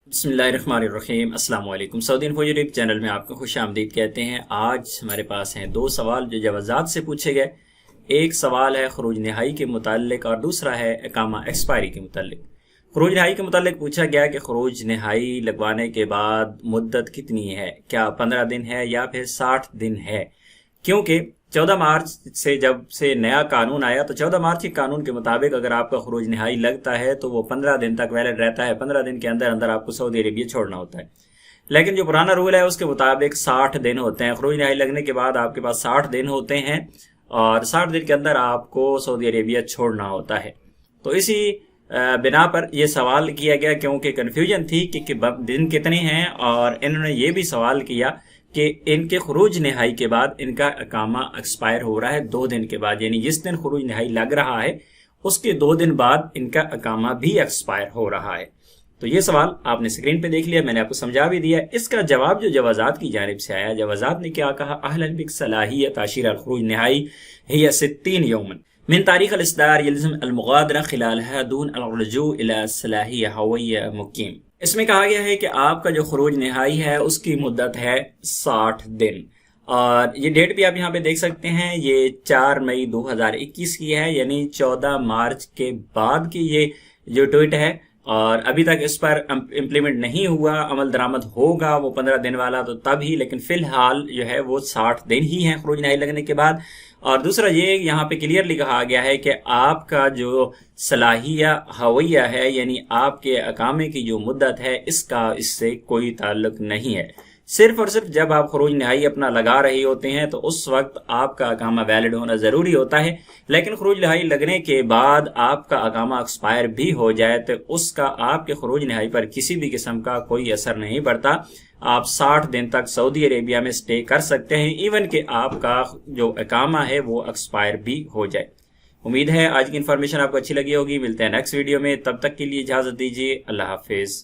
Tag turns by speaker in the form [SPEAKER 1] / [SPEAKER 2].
[SPEAKER 1] بسم اللہ الرحمن الرحیم۔ السلام علیکم۔ سعودی انفو یوٹیوب چینل میں آپ کو خوش آمدید کہتے ہیں۔ آج ہمارے پاس ہیں دو سوال جو جوازات سے پوچھے گئے۔ ایک سوال ہے خروج نہائی کے متعلق اور دوسرا ہے اقامہ ایکسپائری کے متعلق۔ خروج نہائی کے متعلق پوچھا گیا کہ خروج نہائی لگوانے کے بعد مدت کتنی ہے، کیا 15 دن ہے یا پھر 60 دن ہے؟ کیونکہ 14 مارچ سے جب سے نیا قانون آیا تو 14 مارچ کے قانون کے مطابق اگر آپ کا خروج نہائی لگتا ہے تو وہ 15 دن تک ویلڈ رہتا ہے۔ 15 دن کے اندر اندر آپ کو سعودی عربیہ چھوڑنا ہوتا ہے۔ لیکن جو پرانا رول ہے اس کے مطابق 60 دن ہوتے ہیں۔ خروج نہائی لگنے کے بعد آپ کے پاس 60 دن ہوتے ہیں اور 60 دن کے اندر آپ کو سعودی عربیہ چھوڑنا ہوتا ہے۔ تو اسی بنا پر یہ سوال کیا گیا کیونکہ کنفیوژن تھی کہ دن کتنے ہیں، اور انہوں نے یہ بھی سوال کیا کہ ان کے خروج نہائی کے بعد ان کا اقامہ ایکسپائر ہو رہا ہے 2 دن کے بعد، یعنی جس دن خروج نہائی لگ رہا ہے اس کے 2 دن بعد ان کا اقامہ بھی ایکسپائر ہو رہا ہے۔ تو یہ سوال آپ نے سکرین پہ دیکھ لیا، میں نے آپ کو سمجھا بھی دیا۔ اس کا جواب جو جوازات کی جانب سے آیا، جوازات نے کیا کہا؟ اہلاً بک صلاحیت تاشیر الخروج نہائی هي 60 يوما من تاریخ الاصدار يلزم المغادرة خلالها دون الرجوع الى صلاحیہ هویہ مقیم۔ اس میں کہا گیا ہے کہ آپ کا جو خروج نہائی ہے اس کی مدت ہے 60 دن، اور یہ ڈیٹ بھی آپ یہاں پہ دیکھ سکتے ہیں، یہ 4 مئی 2021 کی ہے، یعنی 14 مارچ کے بعد کی یہ جو ٹویٹ ہے، اور ابھی تک اس پر امپلیمنٹ نہیں ہوا، عمل درآمد ہوگا وہ 15 دن والا تو تب ہی، لیکن فی الحال جو ہے وہ 60 دن ہی ہیں خروج نہائی لگنے کے بعد۔ اور دوسرا یہ یہاں پہ کلیئرلی کہا گیا ہے کہ آپ کا جو صلاحیہ ہویہ ہے، یعنی آپ کے اقامے کی جو مدت ہے، اس سے کوئی تعلق نہیں ہے۔ صرف اور صرف جب آپ خروج نہائی اپنا لگا رہے ہوتے ہیں تو اس وقت آپ کا اقامہ ویلڈ ہونا ضروری ہوتا ہے، لیکن خروج نہائی لگنے کے بعد آپ کا اقامہ ایکسپائر بھی ہو جائے تو اس کا آپ کے خروج نہائی پر کسی بھی قسم کا کوئی اثر نہیں پڑتا۔ آپ 60 دن تک سعودی عربیہ میں سٹے کر سکتے ہیں، ایون کہ آپ کا جو اقامہ ہے وہ ایکسپائر بھی ہو جائے۔ امید ہے آج کی انفارمیشن آپ کو اچھی لگی ہوگی۔ ملتے ہیں نیکسٹ ویڈیو میں، تب تک کے لیے اجازت دیجیے۔ اللہ حافظ۔